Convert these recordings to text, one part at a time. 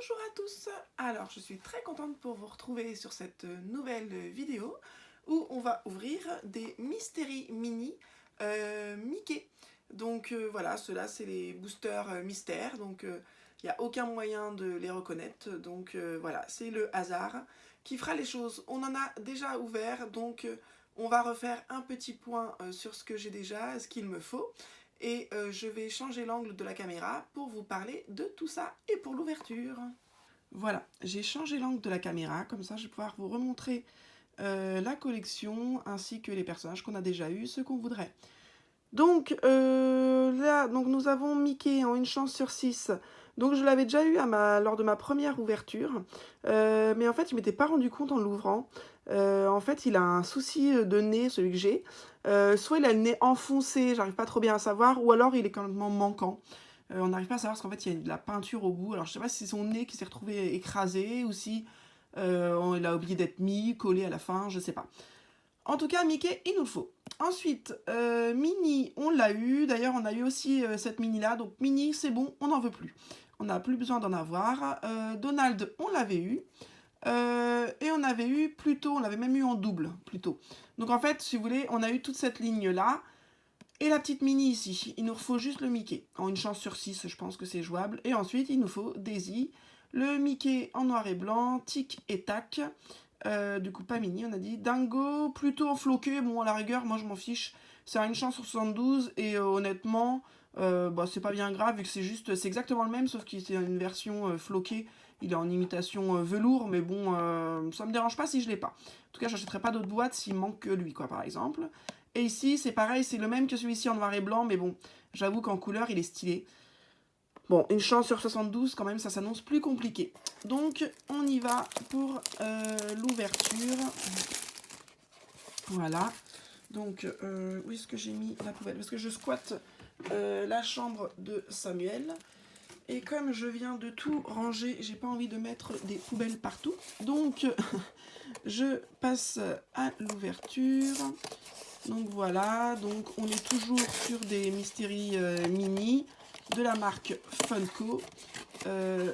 Bonjour à tous. Alors je suis très contente pour vous retrouver sur cette nouvelle vidéo où on va ouvrir des Mystery Mini Mickey. Donc voilà, ceux-là c'est les boosters mystères, donc il n'y a aucun moyen de les reconnaître, donc voilà, c'est le hasard qui fera les choses. On en a déjà ouvert, donc on va refaire un petit point sur ce que j'ai déjà, ce qu'il me faut. Et je vais changer l'angle de la caméra pour vous parler de tout ça et pour l'ouverture. Voilà, j'ai changé l'angle de la caméra, comme ça je vais pouvoir vous remontrer la collection ainsi que les personnages qu'on a déjà eu, ce qu'on voudrait. Donc là, nous avons Mickey en une chance sur 6. Donc je l'avais déjà eu lors de ma première ouverture, mais en fait je ne m'étais pas rendu compte en l'ouvrant. En fait il a un souci de nez, celui que j'ai. Soit il a le nez enfoncé, j'arrive pas trop bien à savoir, ou alors il est complètement manquant. On n'arrive pas à savoir parce qu'en fait il y a de la peinture au bout. Alors je sais pas si c'est son nez qui s'est retrouvé écrasé ou si il a oublié d'être mis, collé à la fin, je sais pas. En tout cas, Mickey, il nous le faut. Ensuite, Minnie, on l'a eu. D'ailleurs, on a eu aussi cette Minnie-là. Donc, Minnie, c'est bon, on n'en veut plus. On n'a plus besoin d'en avoir. Donald, on l'avait eu. Et on avait eu plutôt, on l'avait même eu en double, plutôt. Donc, en fait, si vous voulez, on a eu toute cette ligne-là. Et la petite Minnie ici. Il nous faut juste le Mickey. En une chance sur 6, je pense que c'est jouable. Et ensuite, il nous faut Daisy. Le Mickey en noir et blanc, tic et tac. Du coup, pas Mini, on a dit. Dingo, plutôt floqué. Bon, à la rigueur, moi, je m'en fiche. C'est une chance sur 72. Et honnêtement, c'est pas bien grave, vu que c'est exactement le même, sauf qu'il c'est une version floquée. Il est en imitation velours, mais bon, ça me dérange pas si je l'ai pas. En tout cas, j'achèterai pas d'autres boîtes s'il manque que lui, quoi, par exemple. Et ici, c'est pareil, c'est le même que celui-ci en noir et blanc, mais bon, j'avoue qu'en couleur, il est stylé. Bon, une chance sur 72, quand même, ça s'annonce plus compliqué. Donc, on y va pour l'ouverture. Voilà. Donc, où est-ce que j'ai mis la poubelle? Parce que je squatte la chambre de Samuel. Et comme je viens de tout ranger, j'ai pas envie de mettre des poubelles partout. Donc, je passe à l'ouverture. Donc voilà, donc on est toujours sur des Mystery Mini de la marque Funko.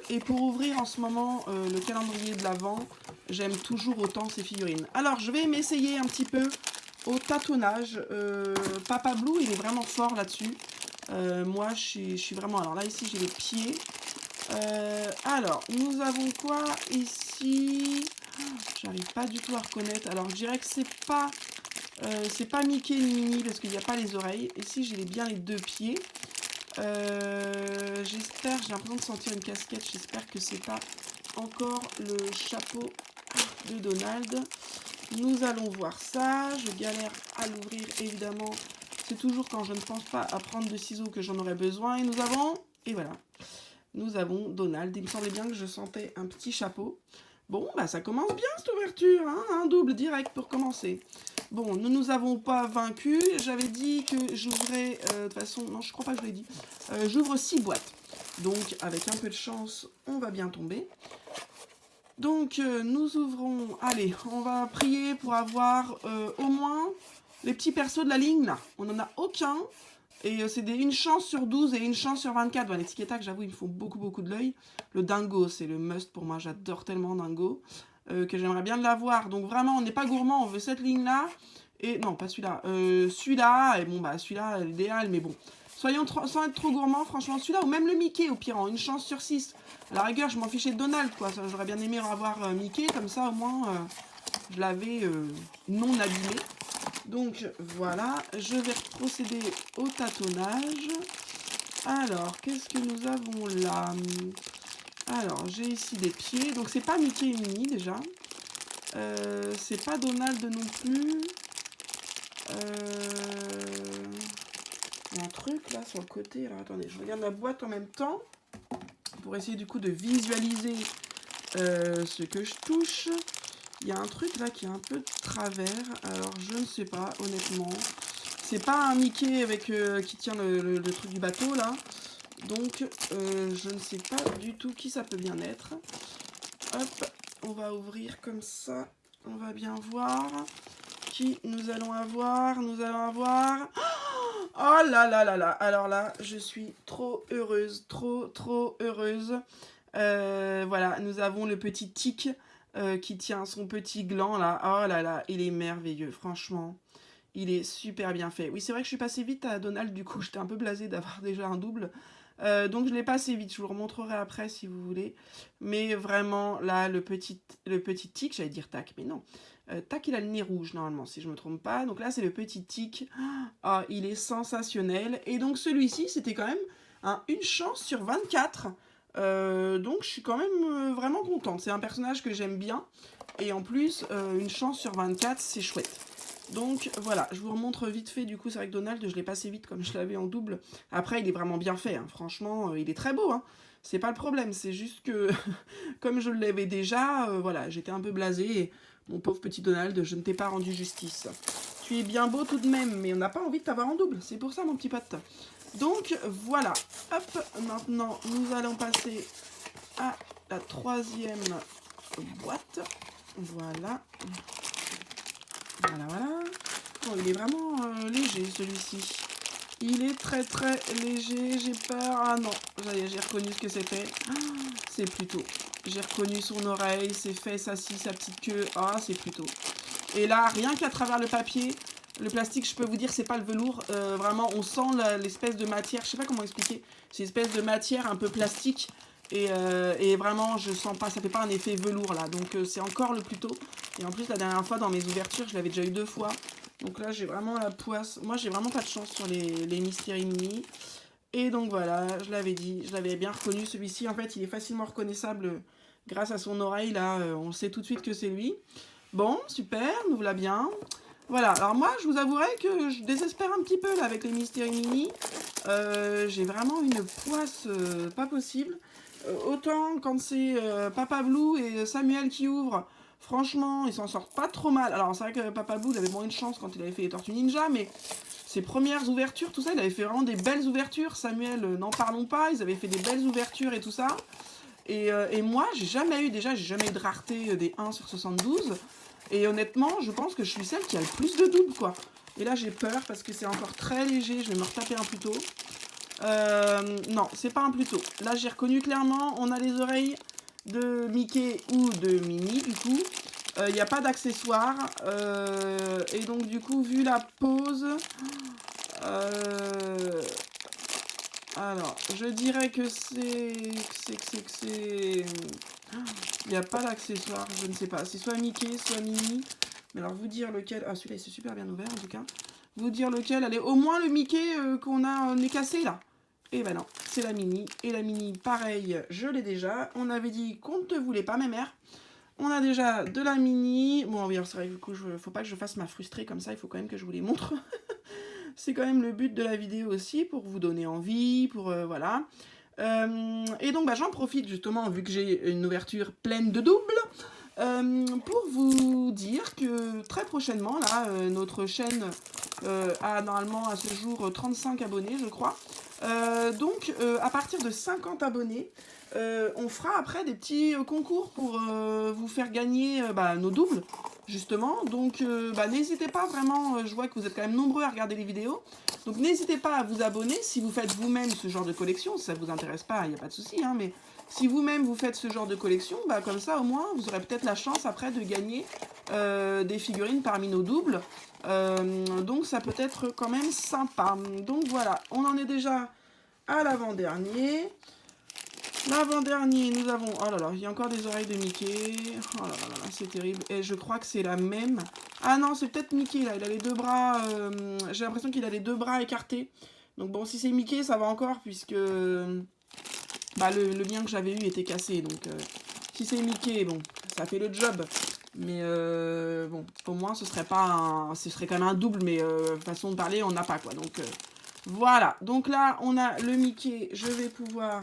Et pour ouvrir en ce moment le calendrier de l'Avent, j'aime toujours autant ces figurines. Alors je vais m'essayer un petit peu au tâtonnage. Papa Blue, il est vraiment fort là-dessus. Moi, je suis vraiment... Alors là, ici, j'ai les pieds. Alors, nous avons quoi ici? J'arrive pas du tout à reconnaître. Alors, je dirais que c'est pas Mickey ni Minnie parce qu'il n'y a pas les oreilles. Ici, j'ai bien les deux pieds. J'espère, j'ai l'impression de sentir une casquette. J'espère que c'est pas encore le chapeau de Donald. Nous allons voir ça. Je galère à l'ouvrir, évidemment. C'est toujours quand je ne pense pas à prendre de ciseaux que j'en aurais besoin. Et nous avons... Et voilà. Nous avons Donald. Il me semblait bien que je sentais un petit chapeau. Bon, bah ça commence bien cette ouverture, hein, un double direct pour commencer. Bon, nous nous avons pas vaincu. J'avais dit que j'ouvrais, de toute façon, non, je crois pas que je l'ai dit. J'ouvre 6 boîtes. Donc, avec un peu de chance, on va bien tomber. Donc, nous ouvrons... Allez, on va prier pour avoir au moins les petits persos de la ligne, là. On n'en a aucun. Et c'est une chance sur 12 et une chance sur 24. Bon, les Tic et Tac, j'avoue, il me faut beaucoup de l'œil. Le Dingo, c'est le must pour moi. J'adore tellement Dingo que j'aimerais bien l'avoir. Donc vraiment, on n'est pas gourmand. On veut cette ligne-là. Et non, pas celui-là. Celui-là. Et bon, bah celui-là, l'idéal. Mais bon, soyons sans être trop gourmand. Franchement, celui-là ou même le Mickey, au pire, en une chance sur 6. À la rigueur, je m'en fichais de Donald, quoi. J'aurais bien aimé avoir Mickey. Comme ça, au moins, je l'avais non abîmé. Donc voilà, je vais procéder au tâtonnage. Alors, qu'est-ce que nous avons là? Alors, j'ai ici des pieds. Donc c'est pas Mickey et Minnie déjà. C'est pas Donald non plus. Il y a un truc là sur le côté. Alors attendez, je regarde la boîte en même temps. Pour essayer du coup de visualiser ce que je touche. Il y a un truc là qui est un peu de travers, alors je ne sais pas, honnêtement. C'est pas un Mickey avec qui tient le truc du bateau là. Donc je ne sais pas du tout qui ça peut bien être. Hop, on va ouvrir comme ça. On va bien voir qui nous allons avoir. Oh là là là là. Alors là, je suis trop heureuse, trop heureuse. Voilà, nous avons le petit tic qui tient son petit gland là. Oh là là, il est merveilleux, franchement. Il est super bien fait. Oui, c'est vrai que je suis passée vite à Donald, du coup, j'étais un peu blasée d'avoir déjà un double. Donc je l'ai passé vite, je vous le remontrerai après si vous voulez. Mais vraiment, là, le petit tic, j'allais dire tac, mais non. Tac, il a le nez rouge normalement, si je me trompe pas. Donc là, c'est le petit tic. Ah, il est sensationnel. Et donc celui-ci, c'était quand même une chance sur 24. Donc je suis quand même vraiment contente. C'est un personnage que j'aime bien. Et en plus, une chance sur 24, c'est chouette. Donc voilà, je vous remontre vite fait, du coup c'est vrai que Donald, je l'ai passé vite comme je l'avais en double. Après il est vraiment bien fait, hein. Franchement, il est très beau, hein. C'est pas le problème, c'est juste que comme je l'avais déjà, voilà, j'étais un peu blasée et mon pauvre petit Donald, je ne t'ai pas rendu justice. Tu es bien beau tout de même, mais on n'a pas envie de t'avoir en double, c'est pour ça mon petit pote. Donc voilà, hop, maintenant nous allons passer à la troisième boîte. Voilà. Voilà, voilà. Bon, il est vraiment léger celui-ci. Il est très très léger, j'ai peur. Ah non, j'ai reconnu ce que c'était. Ah, c'est Pluto. J'ai reconnu son oreille, ses fesses assis, sa petite queue. Ah, c'est Pluto. Et là, rien qu'à travers le papier, le plastique, je peux vous dire, c'est pas le velours. Vraiment, on sent l'espèce de matière. Je sais pas comment expliquer. C'est une espèce de matière un peu plastique. Et vraiment, je sens pas, ça fait pas un effet velours là. Donc c'est encore le Pluto. Et en plus, la dernière fois, dans mes ouvertures, je l'avais déjà eu 2 fois. Donc là, j'ai vraiment la poisse. Moi, j'ai vraiment pas de chance sur les Mystery Mini. Et donc voilà, je l'avais dit, je l'avais bien reconnu. Celui-ci, en fait, il est facilement reconnaissable grâce à son oreille. Là, on sait tout de suite que c'est lui. Bon, super, nous voilà bien. Voilà, alors moi, je vous avouerai que je désespère un petit peu là avec les Mystery Mini. J'ai vraiment une poisse pas possible. Autant quand c'est Papa Blue et Samuel qui ouvrent, franchement, ils s'en sortent pas trop mal. Alors c'est vrai que Papa Blue, il avait moins de chance quand il avait fait les Tortues Ninja, mais ses premières ouvertures, tout ça, il avait fait vraiment des belles ouvertures. Samuel, n'en parlons pas, ils avaient fait des belles ouvertures et tout ça. Et moi, j'ai jamais eu de rareté des 1 sur 72. Et honnêtement, je pense que je suis celle qui a le plus de doubles, quoi. Et là, j'ai peur parce que c'est encore très léger. Je vais me retaper un Pluto. Non, c'est pas un Pluto. Là, j'ai reconnu clairement, on a les oreilles de Mickey ou de Minnie, du coup. Il n'y a pas d'accessoires. Et donc, du coup, vu la pose... alors, je dirais que c'est... Il n'y a pas d'accessoire, je ne sais pas. C'est soit Mickey, soit Minnie. Mais alors, vous dire lequel... Ah, celui-là, il s'est super bien ouvert, en tout cas. Vous dire lequel... Allez, au moins le Mickey qu'on a nez cassé, là. Et ben non, c'est la Minnie. Et la Minnie, pareil, je l'ai déjà. On avait dit qu'on ne te voulait pas, ma mère. On a déjà de la Minnie. Bon, oui, c'est vrai, du coup, faut pas que je fasse ma frustrée comme ça. Il faut quand même que je vous les montre. C'est quand même le but de la vidéo aussi, pour vous donner envie, pour... voilà. Et donc, bah, j'en profite justement, vu que j'ai une ouverture pleine de doubles, pour vous dire que très prochainement, là, notre chaîne a normalement à ce jour 35 abonnés, je crois. Donc, à partir de 50 abonnés, on fera après des petits concours pour vous faire gagner nos doubles, justement. Donc, n'hésitez pas vraiment, je vois que vous êtes quand même nombreux à regarder les vidéos. Donc, n'hésitez pas à vous abonner si vous faites vous-même ce genre de collection. Si ça ne vous intéresse pas, il n'y a pas de souci, hein, mais si vous-même vous faites ce genre de collection, comme ça au moins, vous aurez peut-être la chance après de gagner des figurines parmi nos doubles. Donc, ça peut être quand même sympa. Donc, voilà, on en est déjà à l'avant-dernier. L'avant-dernier, nous avons... Oh là là, il y a encore des oreilles de Mickey. Oh là là là, c'est terrible. Et je crois que c'est la même. Ah non, c'est peut-être Mickey, là. Il a les 2 bras... J'ai l'impression qu'il a les 2 bras écartés. Donc bon, si c'est Mickey, ça va encore, puisque... le mien que j'avais eu était cassé. Donc, si c'est Mickey, bon, ça fait le job. Mais bon, au moins, ce serait pas ce serait quand même un double, mais façon de parler, on n'a pas, quoi. Donc, voilà. Donc là, on a le Mickey. Je vais pouvoir...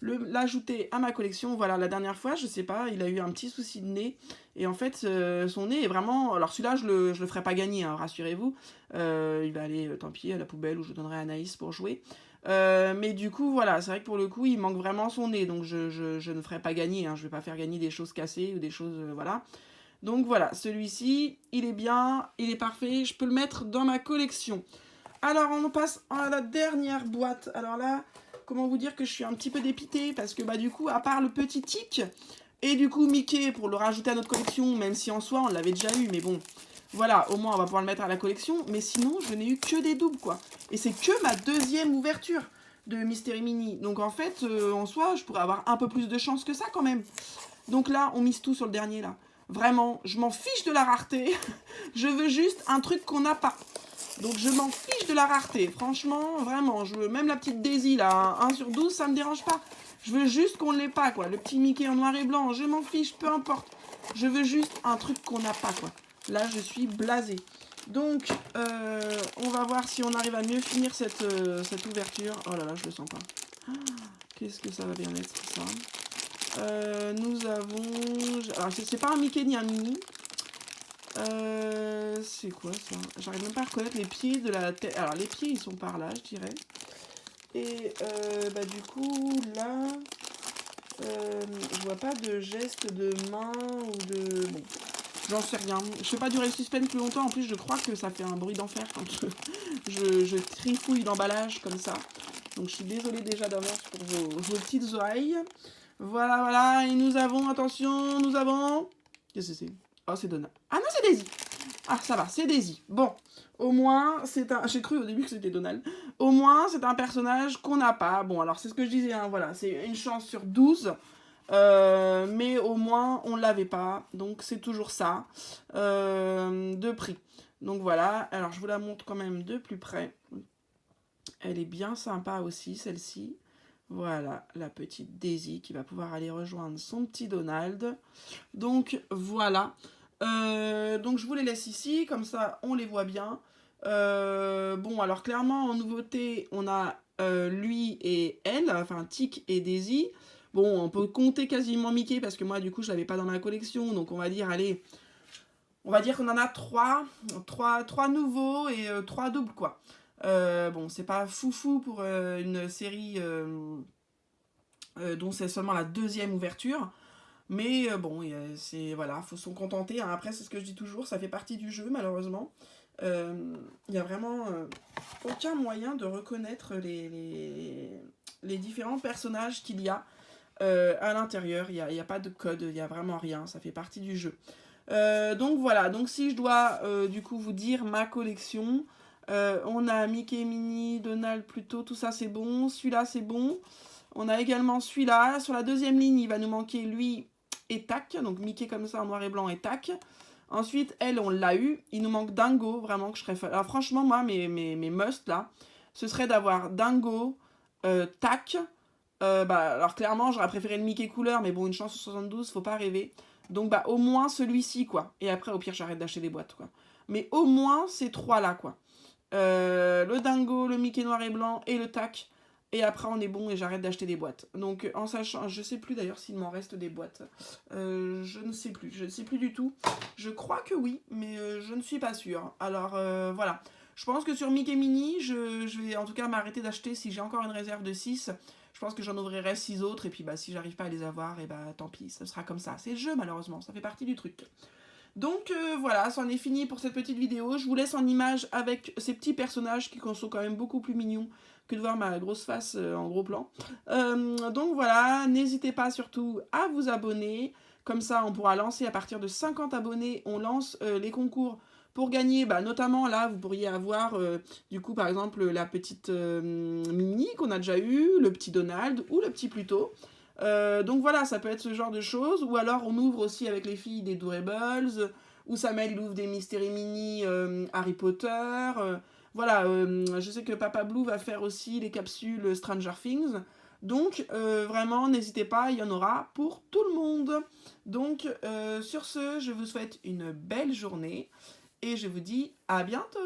l'ajouter à ma collection. Voilà, la dernière fois, je sais pas, il a eu un petit souci de nez. Et en fait, son nez est vraiment... Alors celui-là, je le ferai pas gagner, hein, rassurez-vous. Il va aller, tant pis, à la poubelle, où je donnerai à Anaïs pour jouer. Mais du coup, voilà, c'est vrai que pour le coup, il manque vraiment son nez. Donc je ne ferai pas gagner, hein, je vais pas faire gagner des choses cassées ou des choses... voilà. Donc voilà, celui-ci, il est bien, il est parfait. Je peux le mettre dans ma collection. Alors, on passe à la dernière boîte. Alors là... comment vous dire que je suis un petit peu dépitée, parce que bah du coup, à part le petit tic, et du coup Mickey pour le rajouter à notre collection, même si en soi on l'avait déjà eu, mais bon, voilà, au moins on va pouvoir le mettre à la collection, mais sinon je n'ai eu que des doubles quoi. Et c'est que ma deuxième ouverture de Mystery Mini, donc en fait, en soi, je pourrais avoir un peu plus de chance que ça quand même. Donc là, on mise tout sur le dernier là. Vraiment, je m'en fiche de la rareté, je veux juste un truc qu'on n'a pas. Donc je m'en fiche de la rareté, franchement, vraiment, je veux même la petite Daisy là, 1 sur 12, ça me dérange pas. Je veux juste qu'on ne l'ait pas quoi, le petit Mickey en noir et blanc, je m'en fiche, peu importe. Je veux juste un truc qu'on n'a pas quoi. Là je suis blasée. Donc on va voir si on arrive à mieux finir cette ouverture. Oh là là, je le sens pas. Qu'est-ce que ça va bien être ça. Nous avons... Alors c'est pas un Mickey ni un Mini. C'est quoi ça? J'arrive même pas à reconnaître les pieds de la tête. Alors les pieds ils sont par là je dirais. Et bah du coup là je vois pas de geste de main ou de... Bon, j'en sais rien. Je fais pas durer le suspense plus longtemps. En plus je crois que ça fait un bruit d'enfer quand je trifouille l'emballage comme ça. Donc je suis désolée déjà d'avance pour vos petites oreilles. Voilà, voilà. Et nous avons, attention, nous avons... Qu'est-ce que c'est? Oh, c'est Donald. Ah non, c'est Daisy. Ah, ça va, c'est Daisy. Bon, au moins, c'est un... J'ai cru au début que c'était Donald. Au moins, c'est un personnage qu'on n'a pas. Bon, alors, c'est ce que je disais, hein, voilà. C'est une chance sur 12. Mais au moins, on ne l'avait pas. Donc, c'est toujours ça. De prix. Donc, voilà. Alors, je vous la montre quand même de plus près. Elle est bien sympa aussi, celle-ci. Voilà, la petite Daisy qui va pouvoir aller rejoindre son petit Donald. Donc, voilà. Donc, je vous les laisse ici, comme ça, on les voit bien. Bon, alors, clairement, en nouveauté, on a lui et elle, enfin, Tic et Daisy. Bon, on peut compter quasiment Mickey, parce que moi, du coup, je l'avais pas dans ma collection. Donc, on va dire, allez, on va dire qu'on en a trois nouveaux et 3 doubles, quoi. Bon, c'est pas foufou pour une série dont c'est seulement la deuxième ouverture. Mais bon, c'est voilà, faut s'en contenter. Hein. Après, c'est ce que je dis toujours, ça fait partie du jeu, malheureusement. Il n'y a vraiment aucun moyen de reconnaître les différents personnages qu'il y a à l'intérieur. Il n'y a pas de code, il n'y a vraiment rien, ça fait partie du jeu. Donc voilà, donc si je dois du coup vous dire ma collection... on a Mickey, Minnie, Donald plutôt, tout ça c'est bon. Celui-là c'est bon. On a également celui-là. Sur la deuxième ligne, il va nous manquer lui et Tac. Donc Mickey comme ça en noir et blanc et Tac. Ensuite, elle, on l'a eu. Il nous manque Dingo, vraiment, que je serais... Alors franchement, moi, mes must là, ce serait d'avoir Dingo, Tac. Bah, alors clairement, j'aurais préféré le Mickey couleur, mais bon, une chance sur 72, faut pas rêver. Donc bah au moins celui-ci, quoi. Et après, au pire, j'arrête d'acheter des boîtes, quoi. Mais au moins ces trois-là, quoi. Le Dingo, le Mickey noir et blanc et le Tac. Et après on est bon et j'arrête d'acheter des boîtes. Donc en sachant, je sais plus d'ailleurs s'il m'en reste des boîtes. Je ne sais plus du tout. Je crois que oui, mais je ne suis pas sûre. Alors voilà. Je pense que sur Mickey Mini, je vais en tout cas m'arrêter d'acheter si j'ai encore une réserve de 6. Je pense que j'en ouvrirai 6 autres et puis bah si j'arrive pas à les avoir, et bah tant pis, ce sera comme ça. C'est le jeu malheureusement, ça fait partie du truc. Donc voilà, c'en est fini pour cette petite vidéo. Je vous laisse en image avec ces petits personnages qui sont quand même beaucoup plus mignons que de voir ma grosse face en gros plan. Donc voilà, n'hésitez pas surtout à vous abonner. Comme ça, on pourra lancer à partir de 50 abonnés. On lance les concours pour gagner. Bah, notamment là, vous pourriez avoir du coup par exemple la petite Minnie qu'on a déjà eu, le petit Donald ou le petit Pluto. Donc voilà, ça peut être ce genre de choses. Ou alors on ouvre aussi avec les filles des Doorables, ou Samuel ouvre des Mystery Mini Harry Potter. Voilà, je sais que Papa Blue va faire aussi les capsules Stranger Things. Donc vraiment, n'hésitez pas, il y en aura pour tout le monde. Donc sur ce, je vous souhaite une belle journée et je vous dis à bientôt.